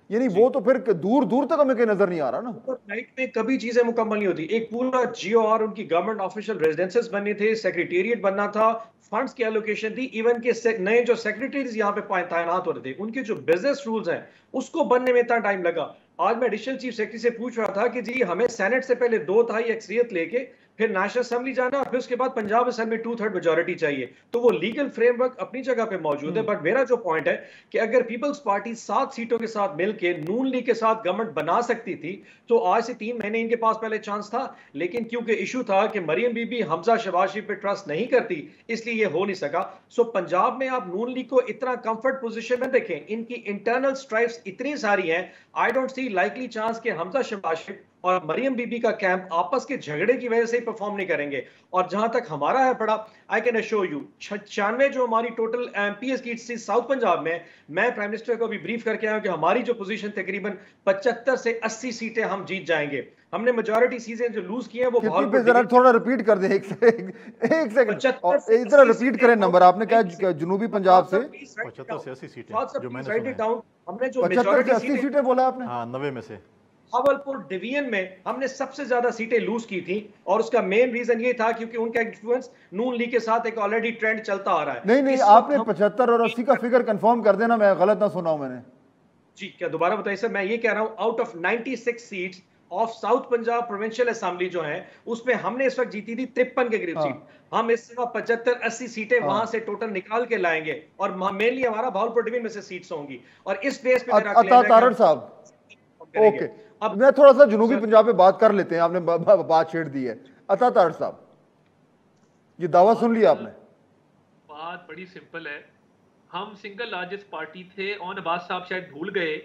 यानी वो तो फिर दूर दूर तक हमें कहीं नजर नहीं आ रहा ना। नाइट में कभी चीजें मुकम्मल नहीं होती। एक पूरा GOR उनकी गवर्नमेंट ऑफिशियल रेजिडेंसेस बनने थे, सेक्रेटेरिएट बनना था, फंड्स की एलोकेशन थी, इवन के नए जो सेक्रेटरीज यहाँ पे तैनात हो रहे थे उनके जो बिजनेस रूल्स हैं उसको बनने में इतना टाइम लगा। आज मैं एडिशनल चीफ सेक्रेटरी से पूछ रहा था कि जी हमें सेनेट से पहले 2/3 अक्सरियत लेके फिर नेशनल असेंबली जाना और फिर उसके बाद पंजाब असेंबली 2/3 मेजोरिटी चाहिए। तो वो लीगल फ्रेमवर्क अपनी जगह पे मौजूद है, बट मेरा जो पॉइंट है कि अगर पीपल्स पार्टी 7 सीटों के साथ मिलकर नून लीग के साथ गवर्नमेंट बना सकती थी तो आज से 3 महीने इनके पास पहले चांस था, लेकिन क्योंकि इशू था कि मरियम बीबी हमजा शहबाज शरीफ पे ट्रस्ट नहीं करती, इसलिए ये हो नहीं सका। सो पंजाब में आप नून लीग को इतना कंफर्ट पोजीशन में देखें, इनकी इंटरनल स्ट्राइव्स इतनी सारी हैं, I don't see likely chance कि हमजा शहबाज शरीफ और मरियम बीबी का कैंप आपस के झगड़े की वजह से ही परफॉर्म नहीं करेंगे। और जहां तक हमारा है पड़ा, आई कैन अश्योर यू 96 जो हमारी टोटल एमपीएस की सीट साउथ पंजाब में, मैं प्राइम मिनिस्टर को भी ब्रीफ करके आया कि हमारी जो पोजीशन तकरीबन 75 से 80 सीटें हम जीत जाएंगे। हमने मेजॉरिटी सीटें जो लूज की हैं वो भावलपुर, जरा थोड़ा रिपीट कर दें, एक सेकंड जरा रिपीट करें नंबर। आपने कहा जनूबी पंजाब से 75 से 80 सीटें, जो मैंने सुना, हमने जो 75 से 80 सीटें बोला आपने? हाँ, 90 में से भावलपुर डिवीजन में हमने सबसे ज्यादा सीटें लूज की थी, और उसका मेन रीजन ये था क्योंकि उनका इन्फ्लुएंस नून लीग के साथ एक ऑलरेडी ट्रेंड चलता आ रहा है। नहीं, आपने 75 और 80 का फिगर कंफर्म कर देना, मैं गलत ना सुना हूं मैंने। जी, क्या दोबारा बताइए सर? मैं ये कह रहा हूं out of 96 seats of south Punjab provincial assembly जो है, उसमें हमने इस वक्त जीती थी 53 के करीब सीट। हम इस 75-80 सीटें वहां से टोटल निकाल के लाएंगे, और मेनली हमारा भावलपुर डिवीजन में से सीट्स होंगी, और इस बेस पे मेरा क्लेम है कि तारड़ साहब, ओके, अब मैं थोड़ा सा जनूबी पंजाब पे बात कर लेते हैं, आपने बात छेड़ दी है। अता तारड़ साहब, ये दावा सुन लिया आपने? बात बड़ी सिंपल है, हम सिंगल लार्जेस्ट पार्टी थे, और नवाज साहब शायद भूल गए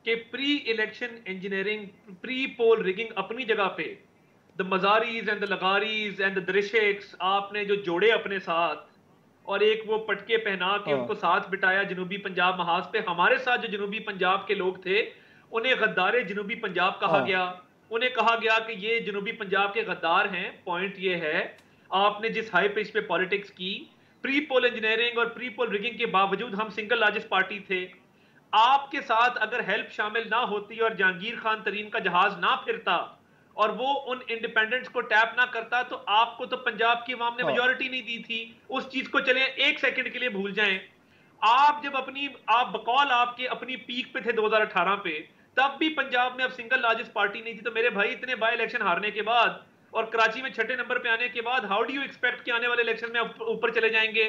कि pre election engineering, pre poll rigging अपनी जगह पे, the Mazaris and the Legharis and the Dreshaks आपने जो जोड़े अपने साथ, और एक वो पटके पहना के उनको साथ बिठाया जनूबी पंजाब महाज पे। हमारे साथ जो जनूबी पंजाब के लोग थे उन्हें गद्दारे जनूबी पंजाब कहा गया, उन्हें कहा गया कि ये जनूबी पंजाब के गद्दार हैं। पॉइंट ये है, आपने जिस हाई पिच पे पॉलिटिक्स की, प्री पोल इंजीनियरिंग और प्री पोल रिगिंग के बावजूद हम सिंगल लार्जेस्ट पार्टी थे। आपके साथ अगर हेल्प शामिल ना होती और जहांगीर खान तरीन का जहाज ना फिरता और वो उन इंडिपेंडेंट्स को टैप ना करता, तो आपको तो पंजाब की अवाम ने मेजॉरिटी नहीं दी थी। उस चीज को चले एक सेकंड के लिए भूल जाएं। आप जब आप बकौल आपके अपनी पीक पे थे 2018 पे, तब भी पंजाब में अब सिंगल लार्जेस्ट पार्टी नहीं थी। तो मेरे भाई, इतने बाय इलेक्शन हारने के बाद और कराची में 6ठे नंबर पे आने के बाद, हाउ डू यू एक्सपेक्ट कि आने वाले इलेक्शन में ऊपर चले जाएंगे?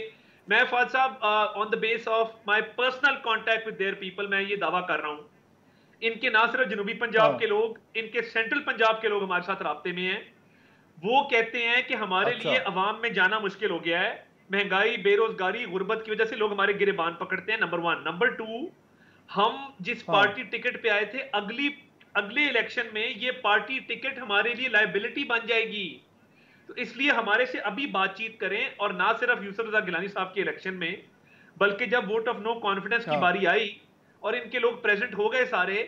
मैं फाद साहब, on the base of my personal contact with their people, मैं ये दावा कर रहा हूं, इनके ना सिर्फ जनूबी पंजाब के लोग, इनके सेंट्रल पंजाब के लोग हमारे साथ राब्ते में हैं। वो कहते हैं कि हमारे लिए अवाम में जाना मुश्किल हो गया है, महंगाई, बेरोजगारी, गुर्बत की वजह से लोग हमारे गिरेबान पकड़ते हैं, नंबर 1। नंबर 2, हम जिस पार्टी टिकट पे आए थे, अगले इलेक्शन में ये पार्टी टिकट हमारे लिए लायबिलिटी बन जाएगी। तो इसलिए हमारे से अभी बातचीत करें, और ना सिर्फ यूसुफ रजा गिलानी साहब के इलेक्शन में, बल्कि जब वोट ऑफ नो कॉन्फिडेंस की बारी आई और इनके लोग प्रेजेंट हो गए सारे,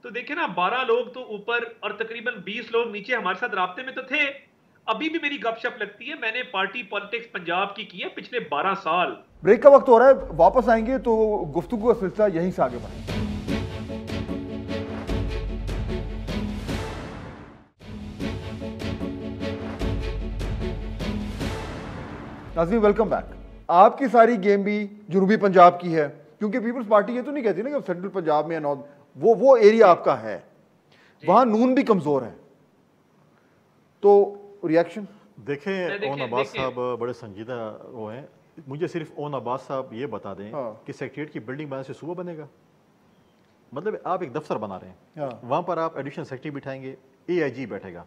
तो देखे ना, 12 लोग तो ऊपर और तकरीबन 20 लोग नीचे हमारे साथ राब्ते में तो थे। अभी भी मेरी गपशप लगती है, मैंने पार्टी पॉलिटिक्स पंजाब की है पिछले 12 साल। ब्रेक का वक्त हो रहा है, वापस आएंगे तो गुफ्तगू का सिलसिला यहीं से आगे बढ़ेगा। नाज़रीन, वेलकम बैक। आपकी सारी गेम भी जनूबी पंजाब की है, क्योंकि पीपल्स पार्टी ये तो नहीं कहती ना कि सेंट्रल पंजाब में नॉर्थ, वो एरिया आपका है, वहां नून भी कमजोर है। तो रिएक्शन देखें, ओन अब्बास साहब बड़े संजीदा वो हैं। मुझे सिर्फ ओन अब्बास साहब ये बता दें कि सेक्रेटरीट की बिल्डिंग बनने से सूबा बनेगा? मतलब आप एक दफ्तर बना रहे हैं, वहां पर आप एडिशनल सेक्रेटरी बिठाएंगे, AIG बैठेगा,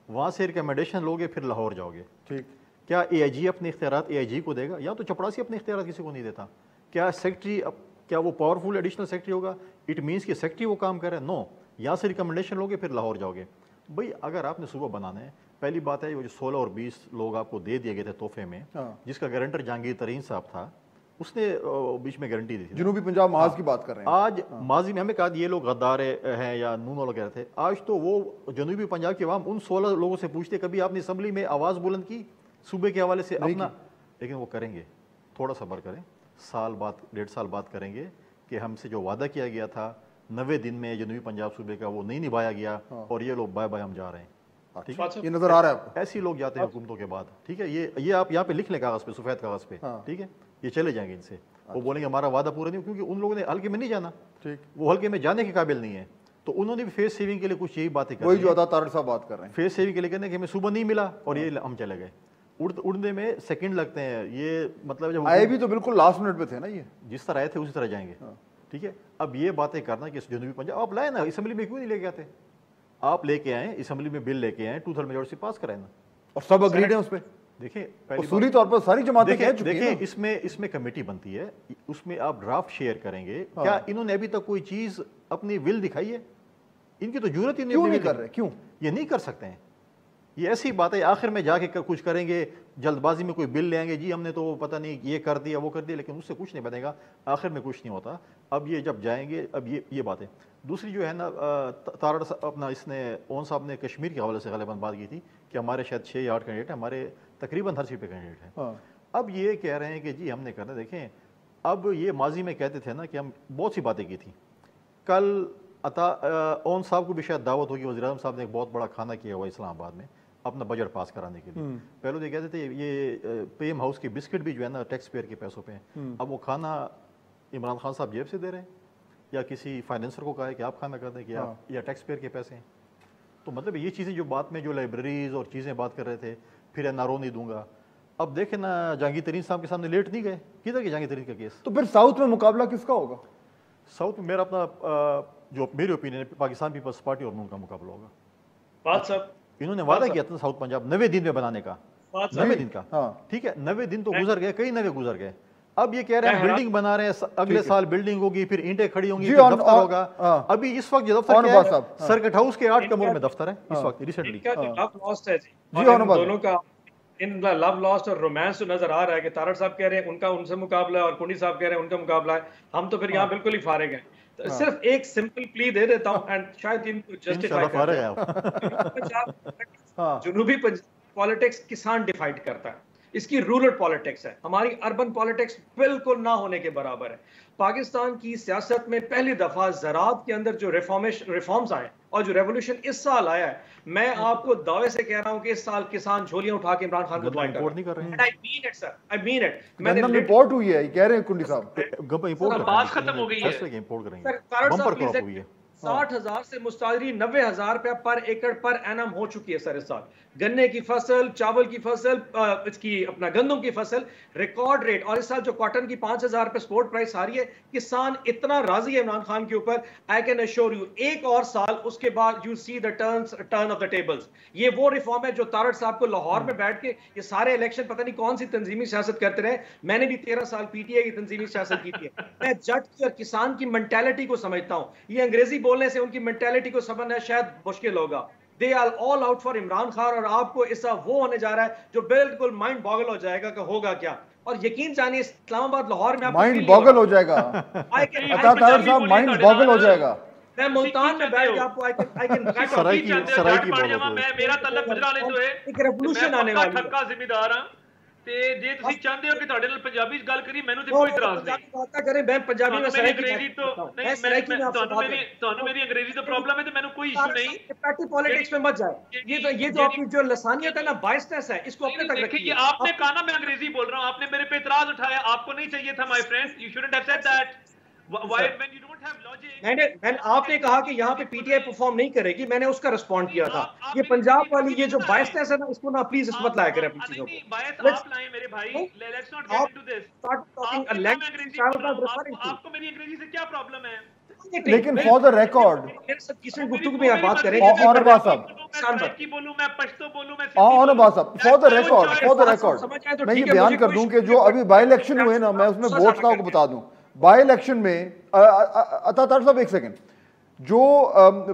वहां से रिकमेंडेशन लोगे, फिर लाहौर जाओगे। ठीक, क्या AIG अपने इख्तियारात AIG को देगा? या तो चपड़ासी अपने इख्तियारात किसी को नहीं देता। क्या सेक्रेटरी, क्या वो पावरफुल एडिशनल सेक्रेटरी होगा? इट मीन्स कि सेक्रेटरी वो काम करे? नो। यहाँ से रिकमेंडेशन लोगे, फिर लाहौर जाओगे। भाई, अगर आपने सूबा बनाना है, पहली बात है वो जो 16 और 20 लोग आपको दे दिए गए थे तोहफे में, जिसका गारंटर जहांगीर तरीन साहब था, उसने बीच में गारंटी दी थी। जनूबी पंजाब महाज की बात कर रहे हैं। आज माजी में हमें कहा ये लोग गद्दार हैं या नून वाले कह रहे थे, आज तो वो जनूबी पंजाब की आवाम उन 16 लोगों से पूछते, कभी आपने असम्बली में आवाज़ बुलंद की सूबे के हवाले से अपना? लेकिन वो करेंगे, थोड़ा सब्र करें, साल बाद 1.5 साल बाद करेंगे कि हमसे जो वादा किया गया था 90 दिन में जनूबी पंजाब सूबे का, वो नहीं निभाया गया, और ये लोग बाय बाय हम जा रहे हैं। ठीक है, ये नजर आ रहा है आपको? ऐसे लोग जाते हैं हुकूमतों के बाद। ठीक है, ये आप यहाँ पे लिख लें कागज पे, सफेद कागज पे। ठीक है, ये चले जाएंगे इनसे, वो बोलेंगे हमारा वादा पूरा नहीं, क्योंकि उन लोगों ने हल्के में नहीं जाना। ठीक, वो हल्के में जाने के काबिल नहीं है, तो उन्होंने भी फेस सेविंग के लिए कुछ यही बातें, वही जो तारड़ साहब बात कर रहे हैं, फेस सेविंग के लिए कहने कि हमें सुबह नहीं मिला और ये हम चले गए। उड़ने में सेकंड लगते हैं, ये मतलब जब आए भी तो बिल्कुल लास्ट मिनट पे थे ना, ये जिस तरह आए थे उसी तरह जाएंगे। ठीक है, अब ये बातें करना कि जनूबी पंजाब आप लाए ना, असेंबली में क्यों नहीं लेके आते? आप लेके आए, असेंबली में बिल लेके आए, 2/3 मेजॉरिटी पास कराए ना, और सब अग्रीड है उस पर। देखिए, उसूली तौर पर सारी जमातें कह चुकी हैं। देखिए, इसमें कमेटी बनती है, उसमें आप ड्राफ्ट शेयर करेंगे। क्या इन्होंने अभी तक कोई चीज अपनी विल दिखाई है? इनकी तो जरूरत ही नहीं कर रहे, क्यों ये नहीं कर सकते हैं? ये ऐसी बात है, आखिर में जाके कुछ करेंगे, जल्दबाजी में कोई बिल ले आएंगे, जी हमने तो पता नहीं ये कर दिया वो कर दिया, लेकिन उससे कुछ नहीं बनेगा, आखिर में कुछ नहीं होता। अब ये जब जाएंगे, अब ये बात है। दूसरी जो है ना, तारड़ अपना इसने ओन साहब ने कश्मीर के हवाले से गलबन बात की थी कि हमारे शायद 6 या 8 कैंडिडेट, हमारे तकरीबन हर सीट पे कैंडिडेट हैं। अब ये कह रहे हैं कि जी हमने करना, देखें अब ये माजी में कहते थे ना कि हम बहुत सी बातें की थी। कल ओन साहब को भी शायद दावत होगी, वज़ीर आज़म साहब ने एक बहुत बड़ा खाना किया हुआ इस्लामाबाद में अपना बजट पास कराने के लिए। पहले ये कहते थे ये पीएम हाउस की बिस्किट भी जो है ना टैक्स पेयर के पैसों पे हैं। अब वो खाना इमरान खान साहब जेब से दे रहे हैं या किसी फाइनेंसर को कहा है कि आप खाना कर दें कि आप, या टैक्स पेयर के पैसे हैं। तो मतलब ये चीज़ें जो बात में जो लाइब्रेरीज और चीज़ें बात कर रहे थे, फिर एनआरओ नहीं दूंगा। अब देखें ना, जहांगीर तरीन साहब के सामने लेट नहीं गए, किधर के जहांगीर तरीन का केस? तो फिर साउथ में मुकाबला किसका होगा? साउथ में मेरा अपना जो मेरी ओपिनियन है, पाकिस्तान पीपल्स पार्टी और उनका मुकाबला होगा। बात सब इन्होंने वादा किया था साउथ पंजाब 90 दिन में बनाने का, 90 दिन का, ठीक है 90 दिन तो गुजर गए, कई 90 गुजर गए। अब ये कह रहे हैं बिल्डिंग बना रहे हैं, अगले साल बिल्डिंग होगी, फिर ईंटें खड़ी होंगी, फिर दफ्तर होगा। अभी इस वक्त जो दफ्तर क्या है, सर्किट हाउस के 8 कमरों में दफ्तर है इस वक्त रिसेंटली। दोनों का इन लव लॉस्ट और रोमांस नजर आ रहा है कि तारड़ साहब कह रहे हैं उनका उनसे मुकाबला है और कुंडी साहब कह रहे हैं उनका मुकाबला है। हम तो फिर यहाँ बिल्कुल ही फारिग हैं। तो सिर्फ एक सिंपल प्ली दे देता हूँ एंड शायद इनको जस्टिफाई कर जुनूबी पंजाब पॉलिटिक्स किसान डिफाइड करता है, इसकी रूरल पॉलिटिक्स है, हमारी अर्बन पॉलिटिक्स बिल्कुल ना होने के बराबर है। पाकिस्तान की सियासत में पहली दफा ज़राअत के अंदर जो रिफॉर्म्स आए और जो रेवोल्यूशन इस साल आया है, मैं आपको दावे से कह रहा हूं कि इस साल किसान झोलियां उठा के इमरान खान को दुआएं कर रहे हैं। I mean it sir, I mean it. मैंने रिपोर्ट हुई है, कह रहे हैं कुंडी साहब इंपोर्ट बात खत्म हो गई है, इंपोर्ट करेंगे। सर बम्पर क्रॉप हुई है, 60,000 से मुस्तादरी 90,000 रुपया पर एकड़ पर एनम हो चुकी है सर इस साल। गन्ने की फसल, चावल की फसल, इसकी अपना गंदम की फसल रिकॉर्ड रेट, और इस साल जो कॉटन की 5,000 रुपए स्पोर्ट प्राइस आ रही है, किसान इतना राजी है इमरान खान के ऊपर। आई कैन अश्योर यू एक और साल उसके बाद you see the turn off the tables. ये वो रिफॉर्म है जो तारड़ साहब को लाहौर में बैठ के ये सारे इलेक्शन पता नहीं कौन सी तंजीमी सियासत करते रहे। मैंने भी 13 साल पीटीआई की तंजीमी सियासत की थी। मैं जट की और किसान की मेंटालिटी को समझता हूँ। ये अंग्रेजी बोलने से उनकी मेंटालिटी को समझना शायद मुश्किल होगा। They are all out for Imran Khan, और आपको इसका वो होने जा रहा है जो बिल्कुल माइंड बॉगल हो जाएगा कि होगा क्या। और यकीन जानिए इस्लामाबाद लाहौर में माइंड बॉगल हो जाएगा। तारड़ साहब माइंड बॉगल हो जाएगा। मैं मुल्तान में बैठ के आपको आई कैन सराय की मैं मेरा तल्लक गुजराने तो है एक रेवोल्यूशन आने वाली है। थक्का जिम्मेदार हां ते जे ਤੁਸੀਂ ਚਾਹੁੰਦੇ ਹੋ ਕਿ ਤੁਹਾਡੇ ਨਾਲ ਪੰਜਾਬੀ ਚ ਗੱਲ ਕਰੀ, ਮੈਨੂੰ ਤੇ ਕੋਈ ਇਤਰਾਜ਼ ਨਹੀਂ। ਬਾਤਾਂ ਕਰੇ ਮੈਂ ਪੰਜਾਬੀ में मेरी अंग्रेजी तो नहीं, ਤੁਹਾਨੂੰ ਮੇਰੀ अंग्रेजी तो प्रॉब्लम है तो मैंने कोई इशू नहीं। पैटी पॉलिटिक्स में मत जाए। ये जो आपकी जो लसानियत है ना, बायसनेस है, इसको अपने तक रखिए। आपने कहा ना मैं अंग्रेजी बोल रहा हूं, आपने मेरे पे इतराज उठाया, आपको नहीं चाहिए था my friends, you shouldn't have said that. Why when you don't have logic? मैंने आपने कहा कि यहाँ पे पीटीआई परफॉर्म नहीं करेगी, मैंने उसका रिस्पॉन्ड किया था। ये पंजाब वाली ये जो बायसनेस है ना, इसको ना प्लीज मत लाया करें अपनी चीजों को। बायस आप लाएं मेरे भाई, let's not get into this. Start talking a language आपको मेरी अंग्रेजी से क्या प्रॉब्लम है? लेकिन फॉर द रिकॉर्ड किसी गुफ्तगू में आप बात करें और बात साहब की बोलूं, मैं पश्तो बोलूं, मैं और बात साहब फॉर द रिकॉर्ड मैं ये बयान कर दूं कि जो अभी बाय इलेक्शन हुए ना, मैं उसमें वोट्स का आपको बता दूं। बाय इलेक्शन में तारड़ साहब एक सेकंड, जो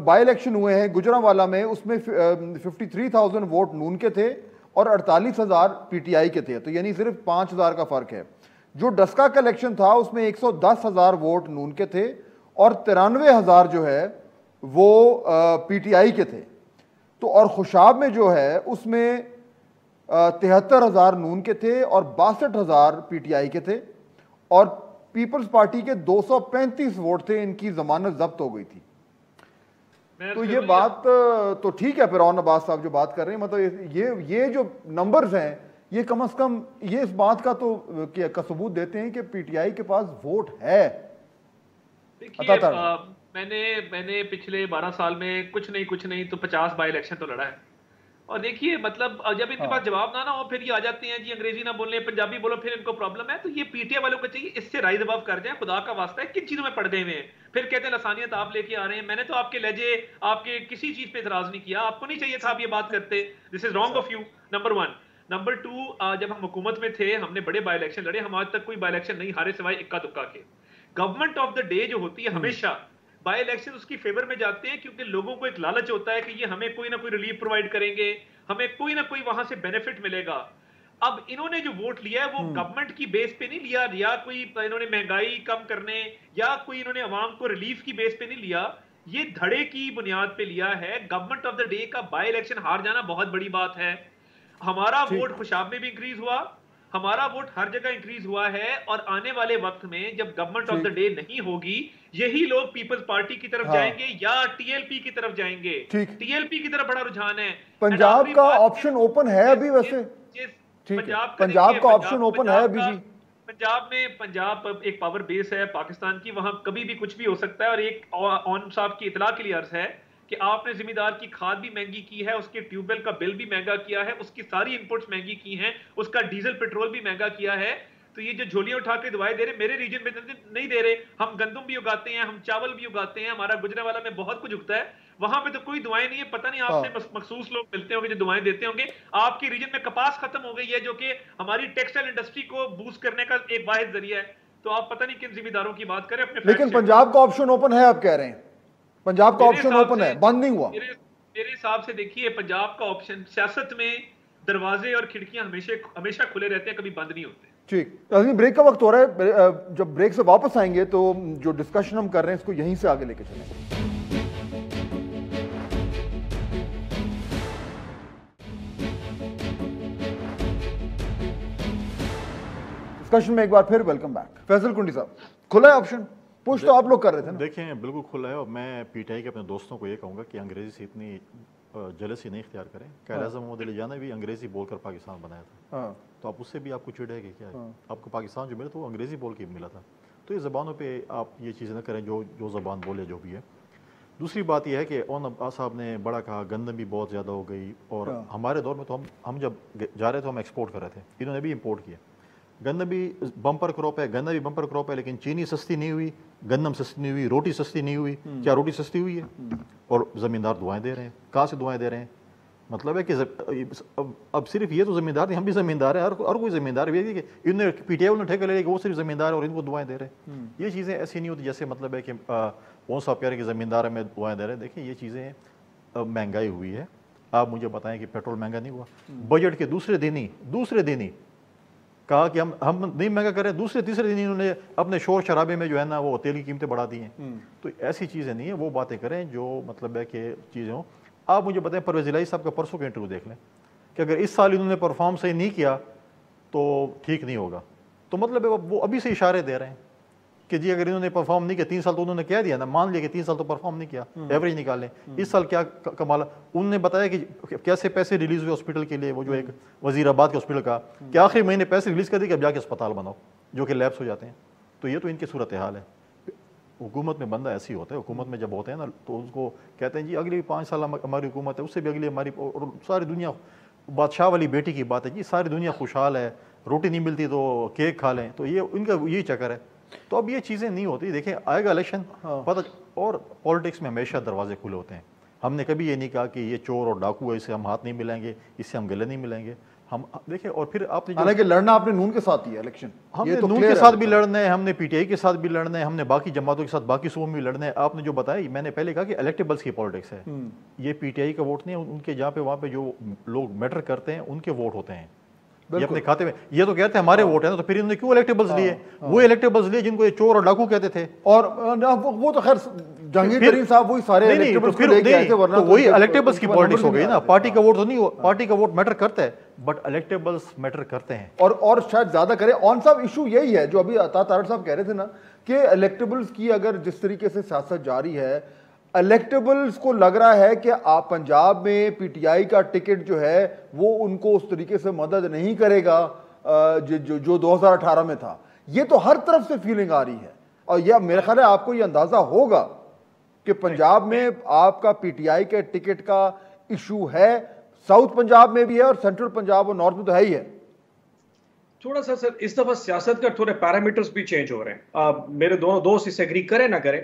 बाय इलेक्शन हुए हैं गुजरांवाला में, उसमें 53,000 वोट नून के थे और 48,000 पीटीआई के थे, तो यानी सिर्फ 5,000 का फर्क है। जो डस्का का इलेक्शन था उसमें 110,000 वोट नून के थे और 93,000 जो है वो पीटीआई के थे। तो और खुशाब में जो है उसमें 73,000 नून के थे और 62,000 पीटीआई के थे, और पीपल्स पार्टी के 235 वोट थे, इनकी जमानत जब्त हो गई थी। तो ये बात तो ठीक है, फिर और नवाज साहब जो बात कर रहे हैं, मतलब ये जो नंबर्स हैं, ये कम से कम ये इस बात का तो का सबूत देते हैं कि पीटीआई के पास वोट है। देखिए मैंने पिछले 12 साल में कुछ नहीं तो 50 बाई इलेक्शन तो लड़ा है। और देखिए मतलब जब इनके पास जवाब ना हो फिर ये आ जाते हैं जी अंग्रेजी ना बोलने, पंजाबी बोलो, फिर इनको प्रॉब्लम है। तो ये पीटीआई वालों को चाहिए इससे राइज अबव कर जाए, खुदा का वास्ता है किन चीजों में पड़ गए हुए हैं। फिर कहते हैं लसानियत आप लेके आ रहे हैं। मैंने तो आपके लहजे, आपके किसी चीज पे इतराज नहीं किया, आपको नहीं चाहिए था आप ये बात करते। This is wrong of you, number 1। Number 2, जब हम हुकूमत में थे हमने बड़े बाई इलेक्शन लड़े, हम आज तक कोई बाई इलेक्शन नहीं हारे सिवाय इक्का दुक्का के। गवर्नमेंट ऑफ द डे जो होती है हमेशा बाय इलेक्शन उसकी फेवर में जाते हैं, क्योंकि लोगों को एक लालच होता है कि ये हमें कोई ना कोई रिलीफ प्रोवाइड करेंगे, हमें कोई ना कोई वहां से बेनिफिट मिलेगा। अब इन्होंने जो वोट लिया है वो गवर्नमेंट की बेस पे नहीं लिया, या कोई इन्होंने महंगाई कम करने या कोई इन्होंने अवाम को रिलीफ की बेस पे नहीं लिया, ये धड़े की बुनियाद पे लिया है। गवर्नमेंट ऑफ द डे का बाय इलेक्शन हार जाना बहुत बड़ी बात है। हमारा वोट खुशाब में भी इंक्रीज हुआ, हमारा वोट हर जगह इंक्रीज हुआ है, और आने वाले वक्त में जब गवर्नमेंट ऑफ द डे नहीं होगी, यही लोग पीपल्स पार्टी की तरफ जाएंगे या टीएलपी की तरफ जाएंगे। टीएलपी की तरफ बड़ा रुझान है। पंजाब का ऑप्शन ओपन है अभी, वैसे पंजाब का ऑप्शन ओपन है अभी भी। पंजाब एक पावर बेस है पाकिस्तान की, वहां कभी भी कुछ भी हो सकता है। और एक ऑन साहब की इतला के लिए अर्ज है कि आपने जिम्मेदार की खाद भी महंगी की है, उसके ट्यूबवेल का बिल भी महंगा किया है, उसकी सारी इनपुट्स महंगी की हैं, उसका डीजल पेट्रोल भी महंगा किया है। तो ये जो झोलियां उठा के दवाएं दे रहे, मेरे रीजन में नहीं दे रहे। हम गंदम भी उगाते हैं, हम चावल भी उगाते हैं, हमारा गुजरावाला में बहुत कुछ उगता है, वहां पे तो कोई दुआएं नहीं है। पता नहीं आपसे मखसूस लोग मिलते होंगे जो दुआएं देते होंगे। आपकी रीजन में कपास खत्म हो गई है, जो कि हमारी टेक्सटाइल इंडस्ट्री को बूस्ट करने का एक वाहिद जरिया है। तो आप पता नहीं किन जिम्मेदारों की बात करें अपने। लेकिन पंजाब का ऑप्शन ओपन है, आप कह रहे हैं पंजाब का ऑप्शन ओपन है, बंद नहीं हुआ। मेरे हिसाब से देखिए, पंजाब का ऑप्शन, सियासत में दरवाजे और खिड़कियां हमेशा खुले रहते हैं, कभी बंद नहीं होते। ठीक, ब्रेक का वक्त हो रहा है। जब ब्रेक से वापस आएंगे तो जो डिस्कशन हम कर रहे हैं इसको यहीं से आगे लेके चलेंगे। डिस्कशन में एक बार फिर वेलकम बैक। फैसल कुंडी साहब, खुला है ऑप्शन? पुश तो आप लोग कर रहे थे ना? देखें, बिल्कुल खुला है। और मैं पीटीआई के अपने दोस्तों को ये कहूँगा कि अंग्रेजी से इतनी जलसी नहीं इख्तियार करें। कायद-ए-आज़म मोहम्मद अली जिन्ना ने भी अंग्रेजी बोलकर पाकिस्तान बनाया था, तो आप उससे भी आपको चिढ़ेगी क्या? आपको पाकिस्तान जो मिला तो वो अंग्रेजी बोल के मिला था। तो ये ज़बानों पे आप ये चीज़ें ना करें जो ज़बान बोले जो भी है। दूसरी बात यह है कि ओन अब्बास साहब ने बड़ा कहा गंदम भी बहुत ज़्यादा हो गई, और हमारे दौर में तो हम जब जा रहे थे हम एक्सपोर्ट कर रहे थे, इन्होंने भी इम्पोर्ट किया। गंदम भी बम्पर क्रॉप है, गन्ना भी बम्पर क्रॉप है, लेकिन चीनी सस्ती नहीं हुई, गंदम सस्ती नहीं हुई, रोटी सस्ती नहीं हुई। क्या रोटी सस्ती हुई है? और ज़मींदार दुआएं दे रहे हैं। कहाँ से दुआएं दे रहे हैं? मतलब है कि अब सिर्फ ये तो ज़मींदार नहीं, हम भी ज़मींदार हैं, और कोई ज़मींदार भी है कि इन्होंने पीटीआई ने ठेका ले लिया, वो सिर्फ ज़मींदार है और इनको दुआएं दे रहे हैं। ये चीज़ें ऐसी नहीं होती जैसे मतलब है कि कौन सा कह रहे कि ज़मींदार हमें दुआएं दे रहे हैं। देखिए, ये चीज़ें महंगाई हुई है। आप मुझे बताएं कि पेट्रोल महंगा नहीं हुआ? बजट के दूसरे दिन ही कहा कि हम नहीं महंगा कर रहे हैं, दूसरे तीसरे दिन इन्होंने अपने शोर शराबे में जो है ना वो तेल की कीमतें बढ़ा दी हैं। तो ऐसी चीज़ें नहीं है, वो बातें करें जो मतलब है कि चीज़ें हो। आप मुझे बताएं, परवेज़ इलाही साहब का परसों का इंटरव्यू देख लें कि अगर इस साल इन्होंने परफॉर्म सही नहीं किया तो ठीक नहीं होगा। तो मतलब है वो अभी से इशारे दे रहे हैं कि जी अगर इन्होंने परफॉर्म नहीं किया, 3 साल तो उन्होंने कह दिया ना, मान लिया कि 3 साल तो परफॉर्म नहीं किया, एवरेज निकालें, इस साल क्या कमाल। उन्होंने बताया कि कैसे पैसे रिलीज हुए हॉस्पिटल के लिए, वो जो एक वजीराबाद के हॉस्पिटल का, कि आखिरी महीने पैसे रिलीज कर दिए कि अब जाके अस्पताल बनाओ, जो कि लैब्स हो जाते हैं। तो ये तो इनकी सूरत हाल है। हुकूमत में बंदा ऐसी होता है, हुकूमत में जब होते हैं ना तो उसको कहते हैं जी अगली 5 साल हमारी हुकूमत है, उससे भी अगली हमारी, और सारी दुनिया, बादशाह वाली बेटी की बात है जी, सारी दुनिया खुशहाल है, रोटी नहीं मिलती तो केक खा लें। तो ये इनका यही चक्कर है। तो अब ये चीज़ें नहीं होती। देखें, आएगा इलेक्शन, पता। और पॉलिटिक्स में हमेशा दरवाजे खुले होते हैं। हमने कभी ये नहीं कहा कि ये चोर और डाकू है, इससे हम हाथ नहीं मिलाएंगे, इससे हम गले नहीं मिलाएंगे। हम देखें, और फिर आपने हालांकि लड़ना आपने नून के साथ ही है इलेक्शन, हमने तो नून के साथ भी लड़ना है, हमने पीटीआई के साथ भी लड़ना है, हमने बाकी जमातों के साथ बाकी सूबों में भी लड़ना है। आपने जो बताया, मैंने पहले कहा कि इलेक्टेबल्स की पॉलिटिक्स है, ये पीटीआई का वोट नहीं है। उनके जहाँ पे वहाँ पे जो लोग मैटर करते हैं उनके वोट होते हैं, ये अपने खाते में। ये तो कहते हैं हमारे वोट है ना, तो फिर इन्होंने क्यों इलेक्टेबल्स लिए? वो इलेक्टेबल्स लिए जिनको ये चोर और डाकू कहते थे। और वो तो खैर जहांगीर तरीन साहब वही सारे इलेक्टेबल्स को लेके आए थे, वरना तो वही इलेक्टेबल्स की पॉलिटिक्स हो गई ना। पार्टी का वोट तो नहीं, पार्टी का वोट मैटर करता है, बट इलेक्टेबल्स मैटर करते हैं। और शायद ज्यादा करे। ऑन साहब, इशू यही है जो अभी अता तारड़ साहब कह रहे थे ना, कि इलेक्टेबल्स की अगर जिस तरीके से सियासत जारी है, इलेक्टेबल्स को लग रहा है कि आप पंजाब में पीटीआई का टिकट जो है वो उनको उस तरीके से मदद नहीं करेगा जो 2018 में था। ये तो हर तरफ से फीलिंग आ रही है, और यह मेरे ख्याल है आपको ये अंदाजा होगा कि पंजाब में आपका पीटीआई के टिकट का इशू है। साउथ पंजाब में भी है और सेंट्रल पंजाब और नॉर्थ में तो है ही है। थोड़ा सा सर इस दफा सियासत का थोड़े पैरामीटर्स भी चेंज हो रहे हैं। मेरे दोनों दोस्त इससे एग्री करें ना करें,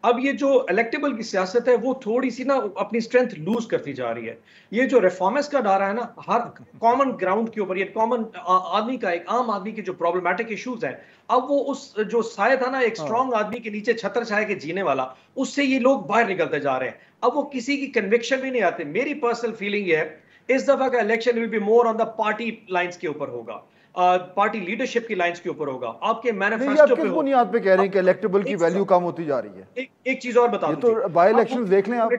अब ये जो इलेक्टेबल की सियासत है वो थोड़ी सी ना अपनी स्ट्रेंथ लूज करती जा रही है। ये जो रिफॉर्मिस्ट का नारा है ना, हर कॉमन ग्राउंड के ऊपर, ये कॉमन आदमी का, एक आम आदमी के जो प्रॉब्लमेटिक इश्यूज हैं, अब वो उस जो साय था ना एक स्ट्रॉन्ग आदमी के नीचे छत्र छाया के जीने वाला, उससे ये लोग बाहर निकलते जा रहे हैं। अब वो किसी की कन्विक्शन भी नहीं आते। मेरी पर्सनल फीलिंग ये है इस दफा का election will be more on the party lines के ऊपर होगा, पार्टी लीडरशिप की लाइंस के ऊपर होगा। आपके मैनिफेस्टो पे बुनियाद पे कह रहे हैं कि इलेक्टेबल की वैल्यू कम होती जा रही है। एक चीज और बता दूं, तो बाय इलेक्शंस देख लें आप।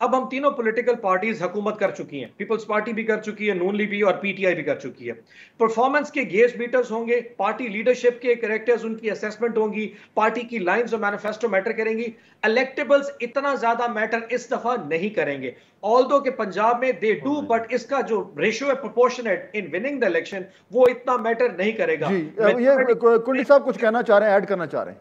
अब हम तीनों पॉलिटिकल पार्टीज हुकूमत कर चुकी हैं, पीपल्स पार्टी भी कर चुकी है, नून लीग भी, और पीटीआई भी कर चुकी है। परफॉर्मेंस के गेज मीटर्स होंगे, पार्टी लीडरशिप के कैरेक्टर्स, उनकी असेसमेंट होंगी, पार्टी की लाइंस और मैनिफेस्टो मैटर करेंगी। इलेक्टेबल्स इतना ज्यादा मैटर इस दफा नहीं करेंगे, ऑल्दो के पंजाब में दे डू, बट इसका जो रेशियो है proportionate in winning the election, वो इतना मैटर नहीं करेगा। जी, ये कुंडी साहब कुछ कहना चाह रहे हैं, ऐड करना चाह रहे हैं?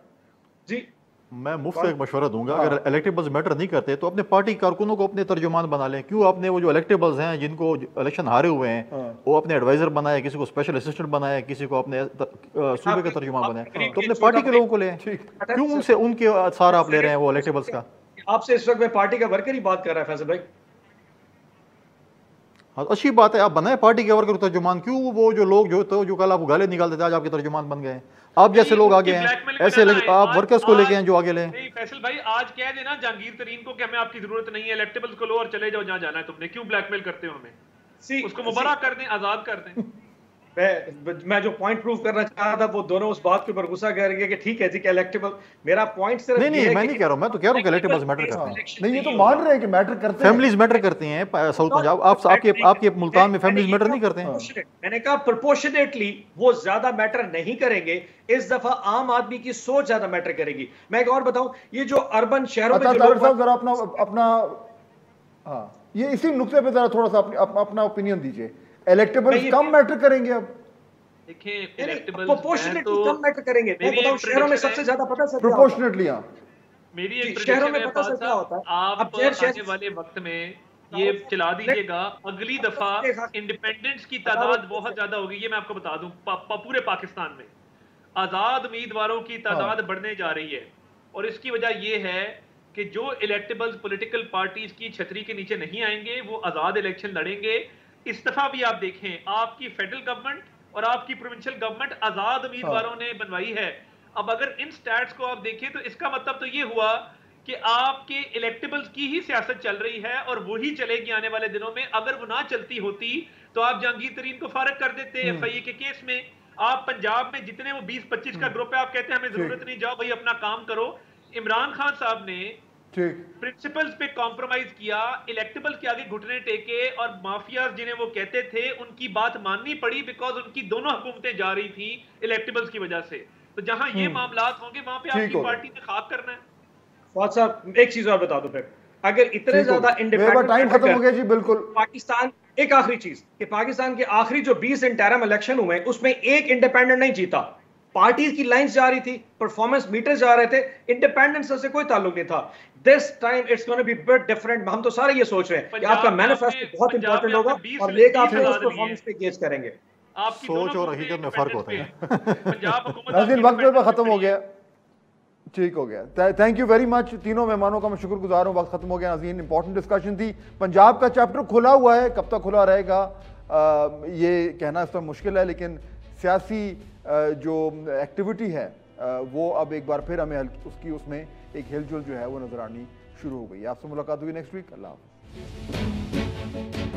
जी, मैं मुफ्त एक मशवरा दूंगा, अगर इलेक्टेबल्स मैटर नहीं करते तो अपने पार्टी कारकुनों को अपने तर्जुमान बना लें। क्यों आपने वो जो इलेक्टेबल्स हैं जिनको इलेक्शन हारे हुए हैं वो अपने एडवाइजर बनाए, किसी को स्पेशल असिस्टेंट बनाए, किसी को अपने सूबे का तर्जुमान बनाए, तो अपने पार्टी के लोगों को लें। क्यों उनसे उनके सहारा आप ले रहे हैं वो इलेक्टेबल्स का? आपसे इस वक्त मैं पार्टी का वर्कर ही बात कर रहा है फैसल भाई। अच्छी बात है, आप बनाए पार्टी के वर्कर तर्जुमान। क्यों वो जो लोग जो कल आप गाले निकालते थे आज आपके तर्जुमान बन गए? आप जैसे लोग आगे हैं, ऐसे आप वर्कर्स को लेके हैं जो आगे ले। नहीं फैसल भाई, आज कह देना जहांगीर तरीन को कि हमें आपकी जरूरत नहीं है, इलेक्टेबल्स को लो और चले जाओ जहां जाना है तुमने। क्यों ब्लैकमेल करते हो हमें? उसको मुबारक कर दें, आजाद कर दें। मैं जो पॉइंट प्रूव करना चाह रहा था वो दोनों उस बात के ऊपर गुस्सा कर गए कि ठीक है जी कि इलेक्टेबल, मेरा पॉइंट सिर्फ नहीं मैं नहीं कह रहा हूं, मैं तो कह रहा हूं कि इलेक्टेबल्स मैटर करते हैं। नहीं, ये तो मान रहे हैं कि मैटर करते हैं, फैमिलीज मैटर करती हैं। साउथ पंजाब आपके मुल्तान में फैमिलीज मैटर नहीं करते हैं। मैंने कहा प्रोपोर्शनेटली वो ज्यादा मैटर नहीं करेंगे, इस दफा आम आदमी की सोच ज्यादा मैटर करेगी। मैं एक और बताऊं, ये जो अर्बन शहरों में जरा अपना ये इसी नुक्ते पे जरा थोड़ा सा अपना ओपिनियन दीजिए। इलेक्टेबल्स कम मैटर करेंगे अब? देखिए इलेक्टेबल्स प्रोपोर्शनेटली कम मैटर करेंगे। मैं बताऊं शहरों में सबसे ज्यादा पता है प्रोपोर्शनेटली। हां, मेरी एक शहरों में पता क्या होता है, आप आने वाले वक्त में ये चला दीजिएगा, अगली दफा इंडिपेंडेंट्स की तादाद बहुत ज्यादा होगी। ये मैं आपको बता दूं, पूरे पाकिस्तान में आजाद उम्मीदवारों की तादाद बढ़ने जा रही है। और इसकी वजह यह है कि जो इलेक्टेबल्स पॉलिटिकल पार्टीज की छतरी के नीचे नहीं आएंगे वो आजाद इलेक्शन लड़ेंगे। इस दफा भी आप देखें, आपकी फेडरल गवर्नमेंट और आपकी प्रोविंशियल गवर्नमेंट आजाद उम्मीदवारों ने बनवाई है। अब अगर इन स्टैट्स को आप देखें तो इसका मतलब तो ये हुआ कि आपके इलेक्टेबल्स की ही सियासत चल रही है और वही चलेगी आने वाले दिनों में। अगर वो ना चलती होती तो आप जहांगीर तरीन को फारग कर देते एफआईए के केस में। आप पंजाब में जितने वो 20-25 का ग्रुप है, आप कहते हैं हमें जरूरत नहीं, जाओ भाई अपना काम करो। इमरान खान साहब ने प्रिंसिपल्स पे कॉम्प्रोमाइज किया, इलेक्टेबल के आगे घुटने टेके, और माफियाज जिन्हें वो कहते थे उनकी बात माननी पड़ी बिकॉज उनकी दोनों हुकूमतें जा रही थी इलेक्टेबल्स की वजह से। तो जहां ये मामलात होंगे वहां पे आपकी पार्टी ने खाक करना है। फौज साहब एक चीज और बता दो फिर, अगर इतने ज्यादा इंडिपेंडेंट, टाइम खत्म हो गया जी, बिल्कुल। पाकिस्तान, एक आखिरी चीज कि पाकिस्तान के आखिरी जो 20 इंटरम इलेक्शन हुए उसमें एक इंडिपेंडेंट नहीं जीता। पार्टी की लाइंस जा रही थी, परफॉर्मेंस मीटर जा रहे थे, इंडिपेंडेंस से कोई ताल्लुक नहीं था। This time it's gonna be bit different. हम तो सारे ये सोच रहे हैं कि आपका मैनिफेस्टो बहुत इंपॉर्टेंट होगा और लेकर आप उस परफॉर्मेंस पे गेज करेंगे। आपकी सोच और हकीकत में फर्क होता है। पंजाब हुकूमत नाज़रीन, वक्त पे खत्म हो गया, ठीक हो गया। थैंक यू वेरी मच तीनों मेहमानों का मैं शुक्रगुजार हूँ। वक्त खत्म हो गया नाज़रीन, इंपॉर्टेंट डिस्कशन थी। पंजाब का चैप्टर खुला हुआ है, कब तक खुला रहेगा ये कहना इस पर मुश्किल है, लेकिन सियासी जो एक्टिविटी है वो अब एक बार फिर हमें उसमें एक हिलजुल जो है वो नजर आनी शुरू हो गई। आपसे मुलाकात हुई नेक्स्ट वीक। अल्लाह हाफ़िज़।